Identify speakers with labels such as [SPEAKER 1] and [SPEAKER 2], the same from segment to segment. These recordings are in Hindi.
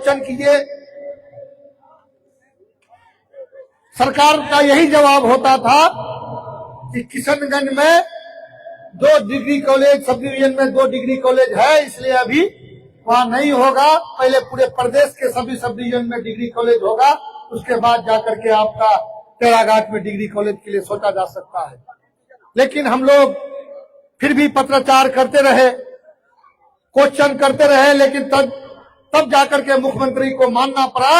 [SPEAKER 1] क्वेश्चन कीजिए, सरकार का यही जवाब होता था कि किशनगंज में 2 डिग्री कॉलेज, सब डिवीजन में 2 डिग्री कॉलेज है, इसलिए अभी वहां नहीं होगा। पहले पूरे प्रदेश के सभी सब डिवीजन में डिग्री कॉलेज होगा, उसके बाद जाकर के आपका टेराघाट में डिग्री कॉलेज के लिए सोचा जा सकता है। लेकिन हम लोग फिर भी पत्राचार करते रहे, क्वेश्चन करते रहे, लेकिन तब जाकर के मुख्यमंत्री को मानना पड़ा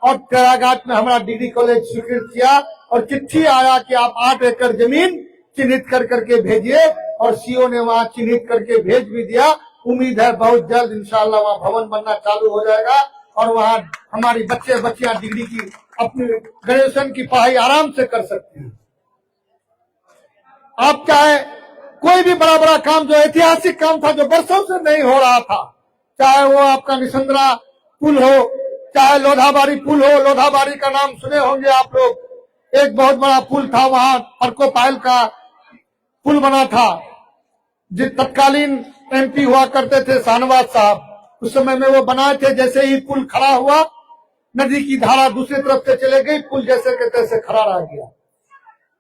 [SPEAKER 1] और टेराघाट में हमारा डिग्री कॉलेज स्वीकृत किया और चिट्ठी आया कि आप 8 एकड़ जमीन चिन्हित कर करके भेजिए और सीओ ने वहां चिन्हित करके भेज भी दिया। उम्मीद है बहुत जल्द इंशाअल्लाह वहां भवन बनना चालू हो जाएगा और वहां हमारी बच्चे बच्चियां डिग्री की अपनी ग्रेजुएशन की पढ़ाई आराम से कर सकती हैं। आप चाहे कोई भी बड़ा बड़ा काम, जो ऐतिहासिक काम था, जो वर्षों से नहीं हो रहा था, चाहे वो आपका निसंद्रा पुल हो, चाहे लोधाबारी पुल हो। लोधाबारी का नाम सुने होंगे आप लोग, एक बहुत बड़ा पुल था, वहां परको पायल का पुल बना था। जिस तत्कालीन एमपी हुआ करते थे शाहनवाज साहब, उस समय में वो बनाए थे। जैसे ही पुल खड़ा हुआ, नदी की धारा दूसरी तरफ से चले गई, पुल जैसे के तैसे खड़ा रह गया।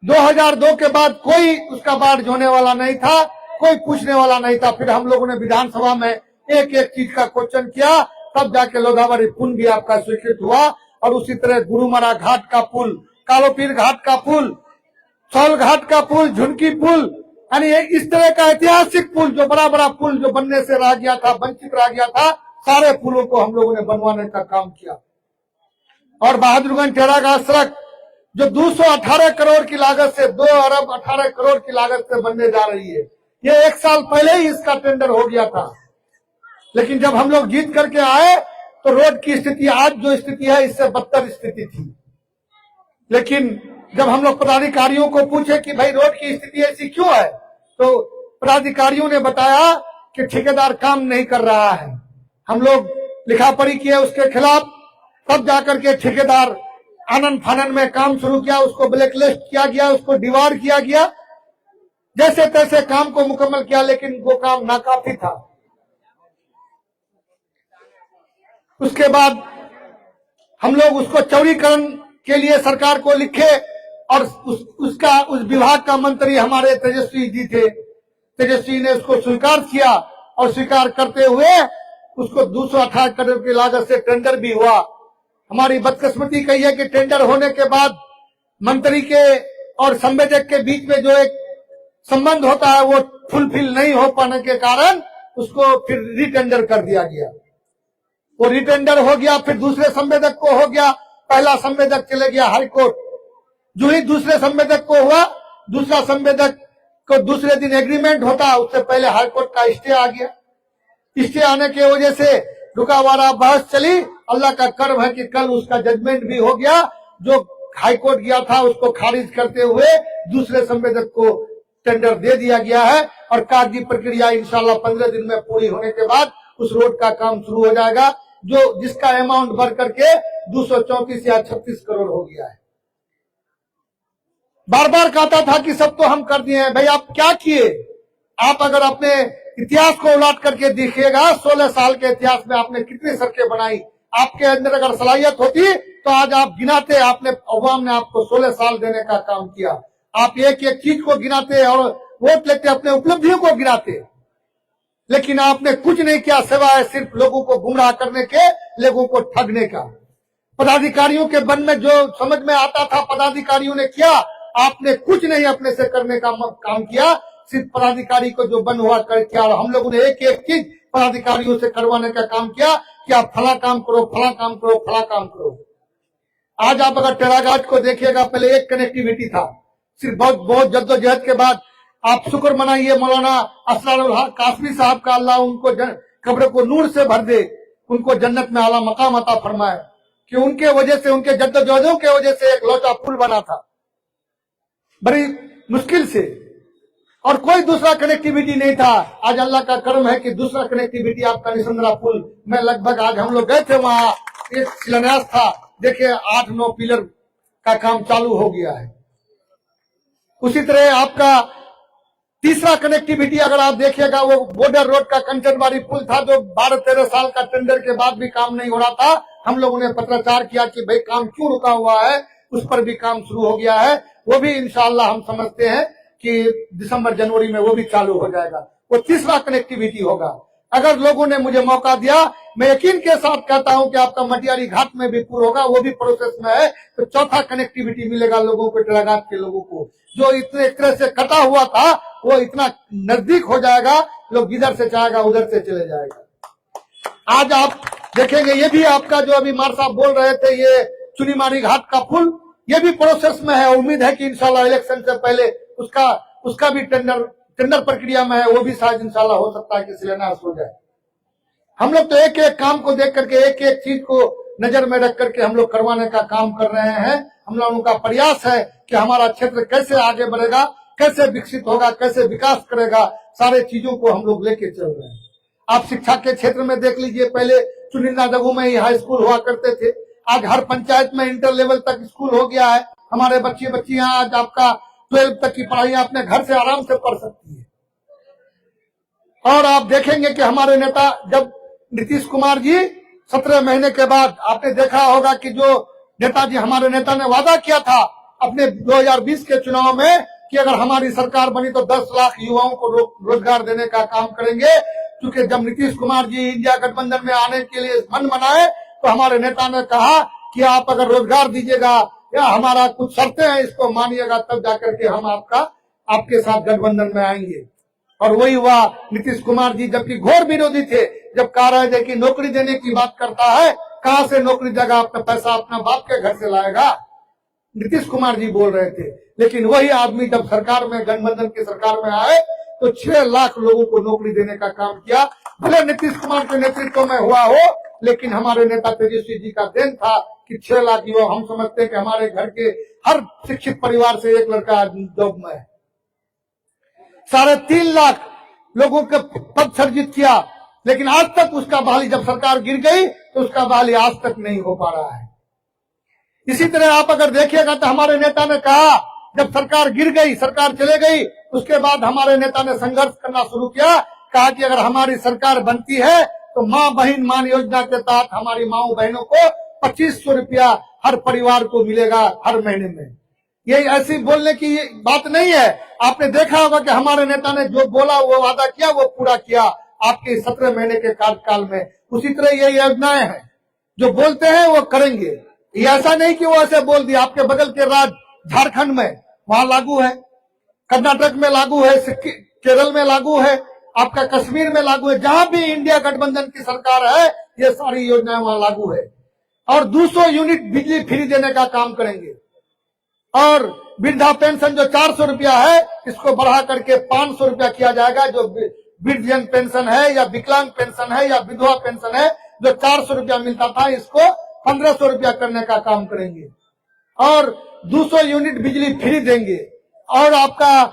[SPEAKER 1] 2002 के बाद कोई उसका बाढ़ जोने वाला नहीं था, कोई पूछने वाला नहीं था। फिर हम लोगों ने विधानसभा में एक एक चीज का क्वेश्चन किया, तब जाके लोधाबारी पुल भी आपका स्वीकृत हुआ। और उसी तरह गुरुमारा घाट का पुल, कालोपीर घाट का पुल, सौल घाट का पुल, झुनकी पुल, यानी इस तरह का ऐतिहासिक पुल, जो बड़ा बड़ा पुल जो बनने से रह गया था, वंचित रह गया था, सारे पुलों को हम लोगों ने बनवाने का काम किया। और बहादुरगंज टेराघाट सड़क जो 218 करोड़ की लागत से 2 अरब 18 करोड़ की लागत से बनने जा रही है, ये 1 साल पहले ही इसका टेंडर हो गया था। लेकिन जब हम लोग जीत करके आए तो रोड की स्थिति आज जो स्थिति है, इससे बदतर स्थिति थी। लेकिन जब हम लोग पदाधिकारियों को पूछे कि भाई रोड की स्थिति ऐसी क्यों है, तो पदाधिकारियों ने बताया कि ठेकेदार काम नहीं कर रहा है। हम लोग लिखा पढ़ी किए उसके खिलाफ, तब जाकर के ठेकेदार आनन फानन में काम शुरू किया, उसको ब्लैकलिस्ट किया गया, उसको डिवार किया गया, जैसे तैसे काम को मुकम्मल किया, लेकिन वो काम नाकाफी था। उसके बाद हम लोग उसको चौड़ीकरण के लिए सरकार को लिखे और उस विभाग का मंत्री हमारे तेजस्वी जी थे। तेजस्वी ने उसको स्वीकार किया और स्वीकार करते हुए उसको 218 करोड़ की लागत से टेंडर भी हुआ। हमारी बदकिस्मती कही है कि टेंडर होने के बाद मंत्री के और संवेदक के बीच में जो एक संबंध होता है, वो फुलफिल नहीं हो पाने के कारण उसको फिर रिटेंडर कर दिया गया। वो रिटेंडर हो गया, फिर दूसरे संवेदक को हो गया। पहला संवेदक चले गया हाई कोर्ट। जो ही दूसरे संवेदक को हुआ, दूसरा संवेदक को दूसरे दिन एग्रीमेंट होता, उससे पहले हाई कोर्ट का स्टे आ गया। स्टे आने की वजह से रुकावारा बहस चली। अल्लाह का कर्म है कि कल उसका जजमेंट भी हो गया। जो हाई कोर्ट गया था उसको खारिज करते हुए दूसरे संवेदक को टेंडर दे दिया गया है और कागजी प्रक्रिया इंशाल्लाह 15 दिन में पूरी होने के बाद उस रोड का काम शुरू हो जाएगा, जो जिसका अमाउंट बढ़ करके 234 या 36 करोड़ हो गया है। बार बार कहता था कि सब तो हम कर दिए हैं। भाई आप क्या किए? आप अगर अपने इतिहास को उलट करके देखिएगा, 16 साल के इतिहास में आपने कितनी सड़कें बनाई। आपके अंदर अगर सलाहियत होती तो आज आप गिनाते। आपने अवाम ने आपको 16 साल देने का काम किया। आप एक एक चीज को गिनाते और वोट लेते, अपने उपलब्धियों को गिनाते, लेकिन आपने कुछ नहीं किया सिवाय सिर्फ लोगों को गुमराह करने के, लोगों को ठगने का। पदाधिकारियों के मन में जो समझ में आता था पदाधिकारियों ने किया। आपने कुछ नहीं अपने से करने का काम किया, सिर्फ पदाधिकारी को जो बन हुआ कर किया। और हम लोगों ने एक एक चीज पदाधिकारियों से करवाने का काम किया कि आप फला काम करो, फला काम करो, फला काम करो। आज आप अगर टेराघाट को देखिएगा, पहले एक कनेक्टिविटी था, सिर्फ बहुत जद्दोजहद के बाद आप शुक्र मनाइए मौलाना असरारुल हक कासमी साहब का, अल्लाह उनको कब्र को नूर से भर दे, उनको जन्नत में आला मकाम अता फरमाए, कि उनके वजह से, उनके जद्दोजहदों के वजह से एक लौटा पुल बना था बड़ी मुश्किल से, और कोई दूसरा कनेक्टिविटी नहीं था। आज अल्लाह का कर्म है कि दूसरा कनेक्टिविटी आपका निसंद्रा पुल में लगभग, आज हम लोग गए थे वहां, एक शिलान्यास था, देखिए 8-9 पिलर का काम चालू हो गया है। उसी तरह आपका तीसरा कनेक्टिविटी अगर आप देखिएगा, वो बॉर्डर रोड का कंचनबाड़ी पुल था जो 12-13 साल का टेंडर के बाद भी काम नहीं हो रहा था। हम लोगों ने पत्राचार किया कि भाई काम क्यों रुका हुआ है, उस पर भी काम शुरू हो गया है। वो भी इंशाअल्लाह हम समझते हैं कि दिसंबर जनवरी में वो भी चालू हो जाएगा। वो तीसरा कनेक्टिविटी होगा। अगर लोगों ने मुझे मौका दिया, मैं यकीन के साथ कहता हूं कि आपका मटियारी घाट में भी पुल होगा, वो भी प्रोसेस में है। तो चौथा कनेक्टिविटी मिलेगा लोगों को, टेराघाट के लोगों को, जो इतने एक तरह से कटा हुआ था वो इतना नजदीक हो जाएगा, लोग इधर से चाहेगा उधर से चले जाएगा। आज आप देखेंगे, ये भी आपका जो अभी मार साहब बोल रहे थे, ये चुनीमारी घाट का पुल, ये भी प्रोसेस में है। उम्मीद है कि इंशाल्लाह इलेक्शन से पहले उसका भी टेंडर प्रक्रिया में है, वो भी शायद इंशाल्लाह हो सकता है कि शिलान्यास हो जाए। हम लोग तो एक एक काम को देख करके, एक एक चीज को नजर में रख करके हम लोग करवाने का काम कर रहे हैं। हम लोगों का प्रयास है कि हमारा क्षेत्र कैसे आगे बढ़ेगा, कैसे विकसित होगा, कैसे विकास करेगा, सारे चीजों को हम लोग लेके चल रहे हैं। आप शिक्षा के क्षेत्र में देख लीजिए, पहले चुनिंदा जगहों में ही हाई स्कूल हुआ करते थे, आज हर पंचायत में इंटर लेवल तक स्कूल हो गया है। हमारे बच्चे बच्चियां आज आपका 12 तक की पढ़ाई अपने घर से आराम से पढ़ सकती है। और आप देखेंगे कि हमारे नेता, जब नीतीश कुमार जी 17 महीने के बाद, आपने देखा होगा कि जो नेताजी हमारे नेता ने वादा किया था अपने 2020 के चुनाव में कि अगर हमारी सरकार बनी तो 10 लाख युवाओं को रोजगार देने का काम करेंगे। क्योंकि जब नीतीश कुमार जी इंडिया गठबंधन में आने के लिए मन बनाए तो हमारे नेता ने कहा कि आप अगर रोजगार दीजिएगा या हमारा कुछ शर्तें हैं इसको मानिएगा, तब जाकर के हम आपके साथ गठबंधन में आएंगे। और वही हुआ। नीतीश कुमार जी जबकि घोर विरोधी थे, जब कह रहे थे कि नौकरी देने की बात करता है, कहां से नौकरी देगा, अपना पैसा अपना बाप के घर से लाएगा, नीतीश कुमार जी बोल रहे थे। लेकिन वही आदमी जब सरकार में, गठबंधन की सरकार में आए तो 6 लाख लोगों को नौकरी देने का काम किया। भले नीतीश कुमार के नेतृत्व में हुआ हो, लेकिन हमारे नेता तेजस्वी जी का देन था कि 6 लाख युवा, हम समझते हैं कि हमारे घर के हर शिक्षित परिवार से एक लड़का जॉब में है। 3.5 लाख लोगों के पद सर्जित किया, लेकिन आज तक उसका बहाली, जब सरकार गिर गई तो उसका बहाली आज तक नहीं हो पा रहा है। इसी तरह आप अगर देखिएगा तो हमारे नेता ने कहा, जब सरकार गिर गई, सरकार चले गई, उसके बाद हमारे नेता ने संघर्ष करना शुरू किया। कहा कि अगर हमारी सरकार बनती है तो माँ बहन मान योजना के तहत हमारी माओ बहनों को 2500 रुपया हर परिवार को मिलेगा हर महीने में। ये ऐसी बोलने की बात नहीं है। आपने देखा होगा कि हमारे नेता ने जो बोला, वो वादा किया, वो पूरा किया आपके 17 महीने के कार्यकाल में। उसी तरह ये योजनाएं हैं, जो बोलते हैं वो करेंगे। ये ऐसा नहीं कि वो ऐसे बोल दिया। आपके बगल के राज्य झारखंड में वहां लागू है, कर्नाटक में लागू है, केरल में लागू है, आपका कश्मीर में लागू है। जहां भी इंडिया गठबंधन की सरकार है, ये सारी योजनाएं वहां लागू है। और 200 यूनिट बिजली फ्री देने का काम करेंगे। और वृद्धा पेंशन जो 400 रुपया है, इसको बढ़ा करके 500 रुपया किया जाएगा। जो वृद्धजन पेंशन है या विकलांग पेंशन है या विधवा पेंशन है, जो 400 रुपया मिलता था, इसको 1500 रुपया करने का काम करेंगे। और 200 यूनिट बिजली फ्री देंगे। और आपका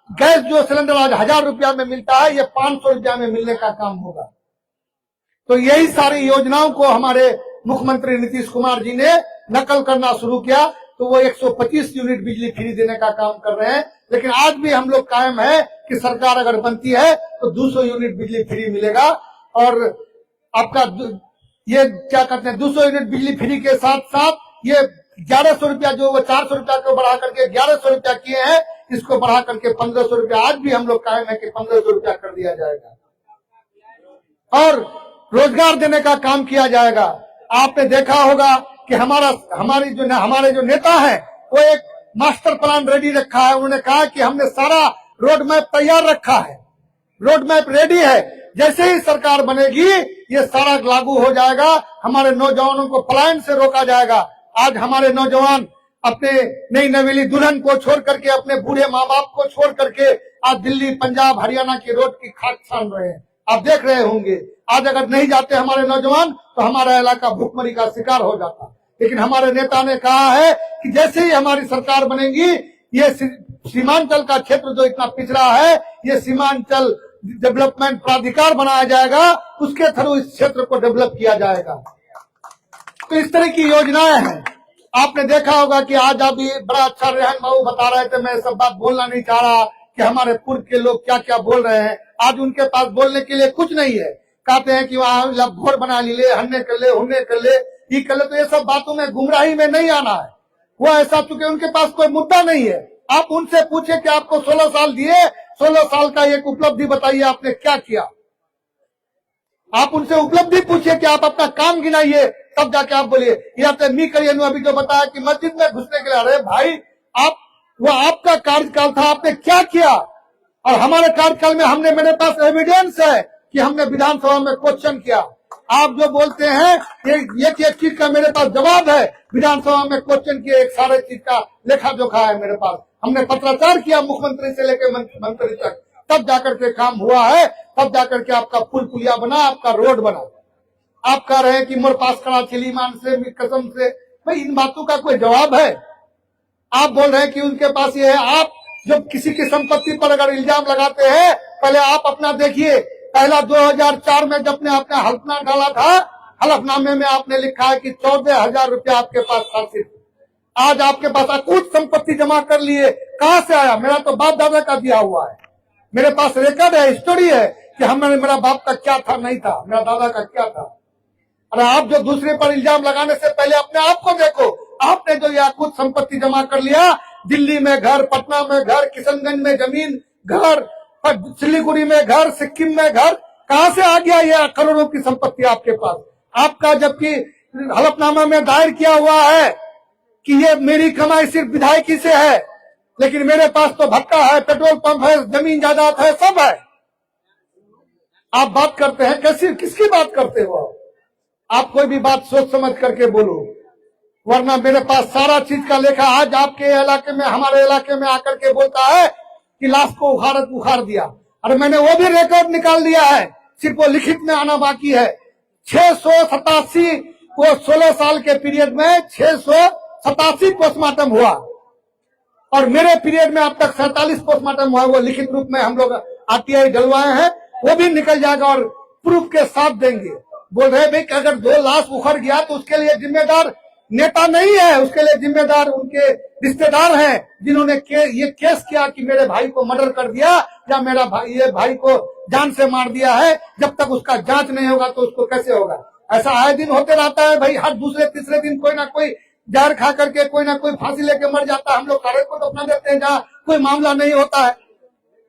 [SPEAKER 1] गैस जो सिलेंडर आज 1000 रुपया में मिलता है, ये 500 रुपया में मिलने का काम होगा। तो यही सारी योजनाओं को हमारे मुख्यमंत्री नीतीश कुमार जी ने नकल करना शुरू किया। तो वो 125 यूनिट बिजली फ्री देने का काम कर रहे हैं। लेकिन आज भी हम लोग कायम है कि सरकार अगर बनती है तो 200 यूनिट बिजली फ्री मिलेगा। और आपका ये क्या कहते हैं, 200 यूनिट बिजली फ्री के साथ साथ ये 1100 रुपया, जो वो 400 रुपया को बढ़ा करके 1100 रुपया किए हैं, इसको बढ़ा करके 1500 रुपया आज भी हम लोग कायम है कि 1500 रुपया कर दिया जाएगा। और रोजगार देने का काम किया जाएगा। आपने देखा होगा कि हमारे जो नेता हैं, वो एक मास्टर प्लान रेडी रखा है। उन्होंने कहा कि हमने सारा रोड मैप तैयार रखा है, रोड मैप रेडी है, जैसे ही सरकार बनेगी ये सारा लागू हो जाएगा। हमारे नौजवानों को पलायन से रोका जाएगा। आज हमारे नौजवान अपने नई नवेली दुल्हन को छोड़ करके, अपने बूढ़े माँ बाप को छोड़ करके आज दिल्ली, पंजाब, हरियाणा की रोड की खाक छान रहे हैं। आप देख रहे होंगे, आज अगर नहीं जाते हमारे नौजवान तो हमारा इलाका भूखमरी का शिकार हो जाता। लेकिन हमारे नेता ने कहा है कि जैसे ही हमारी सरकार बनेगी, ये सीमांचल का क्षेत्र जो इतना पिछड़ा है, ये सीमांचल डेवलपमेंट प्राधिकार बनाया जाएगा, उसके थ्रू इस क्षेत्र को डेवलप किया जाएगा। तो इस तरह की योजनाएं हैं। आपने देखा होगा कि आज अभी बड़ा अच्छा रेहान बाबू बता रहे थे, मैं सब बात बोलना नहीं चाह रहा कि हमारे पूर्व के लोग क्या क्या बोल रहे हैं। आज उनके पास बोलने के लिए कुछ नहीं है। कहते हैं कि वहां घोर बना ले, हन्ने कर ले, हुन्ने कर ले, ये कर ले। तो ये सब बातों में, गुमराही में नहीं आना है। वो ऐसा, चूंकि उनके पास कोई मुद्दा नहीं है। आप उनसे पूछे कि आपको 16 साल दिए, 16 साल का एक उपलब्धि बताइए आपने क्या किया। आप उनसे उपलब्धि पूछिए कि आप अपना काम गिनाइए, तब जाके आप बोलिए। या तो मी करिए। अभी जो बताया कि मस्जिद में घुसने के लिए, अरे भाई आप, वो आपका कार्यकाल था, आपने क्या किया। और हमारे कार्यकाल में हमने, मेरे पास एविडेंस है कि हमने विधानसभा में क्वेश्चन किया। आप जो बोलते हैं एक एक चीज का मेरे पास जवाब है। विधानसभा में क्वेश्चन किए, एक सारे चीज का लेखा जोखा है मेरे पास। हमने पत्राचार किया मुख्यमंत्री से लेकर मंत्री तक, तब जाकर के काम हुआ है। तब जाकर के आपका पुल पुलिया बना, आपका रोड बना। आप कह रहे हैं कि मोर पास करा चिली मान से, कसम से। भाई इन बातों का कोई जवाब है? आप बोल रहे हैं कि उनके पास ये है। आप जब किसी की संपत्ति पर अगर इल्जाम लगाते हैं, पहले आप अपना देखिए। पहला 2004 में जब आपने हल्फनामा डाला था, हलफनामे में आपने लिखा है कि 14,000 रुपया आपके पास था सिर्फ। आज आपके पास अकूत संपत्ति जमा कर लिए, कहां से आया? मेरा तो बाप दादा का दिया हुआ है। मेरे पास रिकॉर्ड है, हिस्टोरी है कि हमने, मेरा बाप का क्या था, नहीं था, मेरा दादा का क्या था। और आप जो दूसरे पर इल्जाम लगाने से पहले अपने आप को देखो। आपने जो यह कुछ संपत्ति जमा कर लिया, दिल्ली में घर, पटना में घर, किशनगंज में जमीन, घर, सिलीगुड़ी में घर, सिक्किम में घर, कहां से आ गया यह करोड़ों की संपत्ति आपके पास? आपका जबकि हलफनामा में दायर किया हुआ है कि ये मेरी कमाई सिर्फ विधायकी से है, लेकिन मेरे पास तो भट्टा है, पेट्रोल पंप है, जमीन जायदाद है, सब है। आप बात करते हैं कैसी, किसकी बात करते हो? आप कोई भी बात सोच समझ करके बोलो, वरना मेरे पास सारा चीज का लेखा। आज आपके इलाके में, हमारे इलाके में आकर के बोलता है कि लाश को उखाड़ दिया। अरे मैंने वो भी रिकॉर्ड निकाल दिया है, सिर्फ वो लिखित में आना बाकी है। 687 को 16 साल के पीरियड में 687 पोस्टमार्टम हुआ, और मेरे पीरियड में अब तक 47 पोस्टमार्टम हुआ। वो लिखित रूप में हम लोग आरटीआई डलवाए हैं, वो भी निकल जाएगा और प्रूफ के साथ देंगे। बोल रहे भाई कि अगर 2 लाश उखड़ गया तो उसके लिए जिम्मेदार नेता नहीं है, उसके लिए जिम्मेदार उनके रिश्तेदार हैं, जिन्होंने ये केस किया कि मेरे भाई को मर्डर कर दिया, या मेरा भाई, ये भाई को जान से मार दिया है। जब तक उसका जांच नहीं होगा तो उसको कैसे होगा? ऐसा आए दिन होते रहता है भाई। हर दूसरे तीसरे दिन कोई ना कोई जहर खा करके, कोई ना कोई फांसी लेके मर जाता है। हम लोग कागज को तो अपना देते हैं जहाँ कोई मामला नहीं होता है।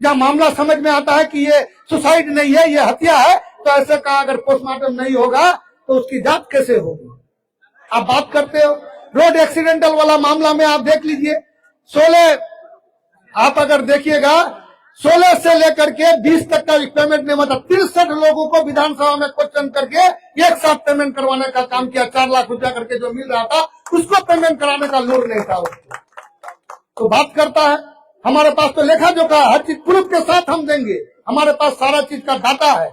[SPEAKER 1] जहाँ मामला समझ में आता है कि ये सुसाइड नहीं है, ये हत्या है, तो ऐसे का अगर पोस्टमार्टम नहीं होगा तो उसकी जांच कैसे होगी? आप बात करते हो। रोड एक्सीडेंटल वाला मामला में आप देख लीजिए, 16, आप अगर देखिएगा 16 से लेकर के 20 तक का पेमेंट नहीं होता। 63 लोगों को विधानसभा में क्वेश्चन करके एक साथ पेमेंट करवाने का काम किया। 4 लाख रुपया करके जो मिल रहा था, उसको पेमेंट कराने का लोड नहीं था उसको। तो बात करता है, हमारे पास तो लेखा जोखा, हर चीज प्रूफ के साथ हम देंगे। हमारे पास सारा चीज का डाटा है,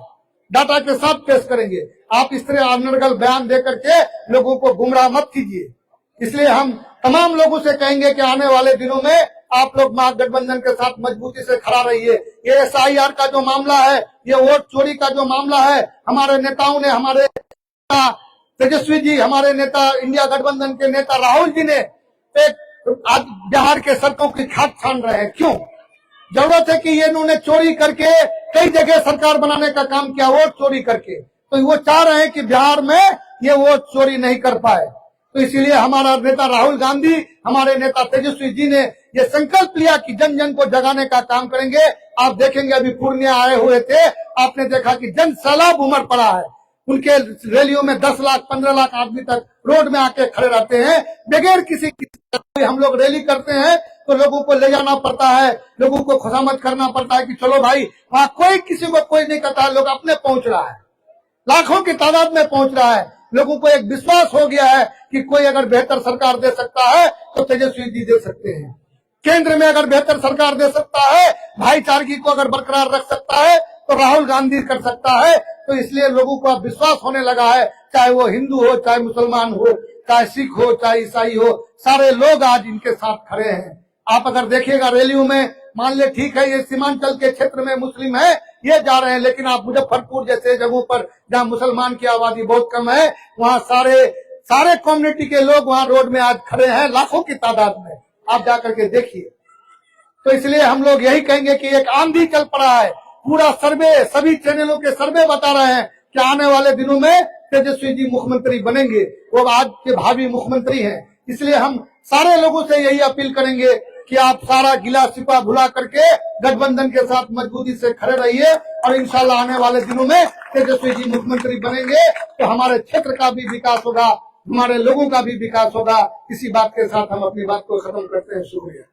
[SPEAKER 1] डाटा के साथ पेश करेंगे। आप इस तरह अनर्गल बयान दे करके लोगों को गुमराह मत कीजिए। इसलिए हम तमाम लोगों से कहेंगे कि आने वाले दिनों में आप लोग महागठबंधन के साथ मजबूती से खड़ा रहिए। ये SIR का जो मामला है, ये वोट चोरी का जो मामला है, हमारे नेताओं ने, हमारे तेजस्वी जी, हमारे नेता, इंडिया गठबंधन के नेता राहुल जी ने एक आज बिहार के सड़कों की खाद छान रहे हैं। क्यों? जरूरत है कि ये इन्होंने चोरी करके कई जगह सरकार बनाने का काम किया, वोट चोरी करके। तो वो चाह रहे हैं कि बिहार में ये वोट चोरी नहीं कर पाए। तो इसीलिए हमारा नेता राहुल गांधी, हमारे नेता तेजस्वी जी ने ये संकल्प लिया कि जन जन को जगाने का काम करेंगे। आप देखेंगे अभी पूर्णिया आए हुए थे, आपने देखा कि जन सैलाब उमड़ पड़ा है। उनके रैलियों में 10 लाख 15 लाख आदमी तक रोड में आके खड़े रहते हैं बगैर किसी हम लोग रैली करते हैं तो लोगों को ले जाना पड़ता है, लोगों को खुशामद करना पड़ता है कि चलो भाई, वहाँ कोई किसी को कोई नहीं कहता है। लोग अपने पहुंच रहा है, लाखों की तादाद में पहुंच रहा है। लोगों को एक विश्वास हो गया है कि कोई अगर बेहतर सरकार दे सकता है तो तेजस्वी जी दे सकते हैं। केंद्र में अगर बेहतर सरकार दे सकता है, भाईचारगी को अगर बरकरार रख सकता है तो राहुल गांधी कर सकता है। तो इसलिए लोगों को अब विश्वास होने लगा है, चाहे वो हिंदू हो, चाहे मुसलमान हो, चाहे सिख हो, चाहे ईसाई हो, सारे लोग आज इनके साथ खड़े हैं। आप अगर देखिएगा रैलियों में, मान ले ठीक है ये सीमांचल के क्षेत्र में मुस्लिम है, ये जा रहे हैं, लेकिन आप मुजफ्फरपुर जैसे जगहों पर जहाँ मुसलमान की आबादी बहुत कम है, वहाँ सारे कम्युनिटी के लोग वहाँ रोड में आज खड़े हैं लाखों की तादाद में। आप जाकर के देखिए। तो इसलिए हम लोग यही कहेंगे कि एक आंधी चल पड़ा है। पूरा सर्वे, सभी चैनलों के सर्वे बता रहे हैं कि आने वाले दिनों में तेजस्वी जी मुख्यमंत्री बनेंगे। वो आज के भावी मुख्यमंत्री हैं। इसलिए हम सारे लोगों से यही अपील करेंगे कि आप सारा गिला सिपा भुला करके गठबंधन के साथ मजबूती से खड़े रहिए और इंशाल्लाह आने वाले दिनों में तेजस्वी जी मुख्यमंत्री बनेंगे तो हमारे क्षेत्र का भी विकास होगा, हमारे लोगों का भी विकास होगा। इसी बात के साथ हम अपनी बात को खत्म करते हैं। शुक्रिया।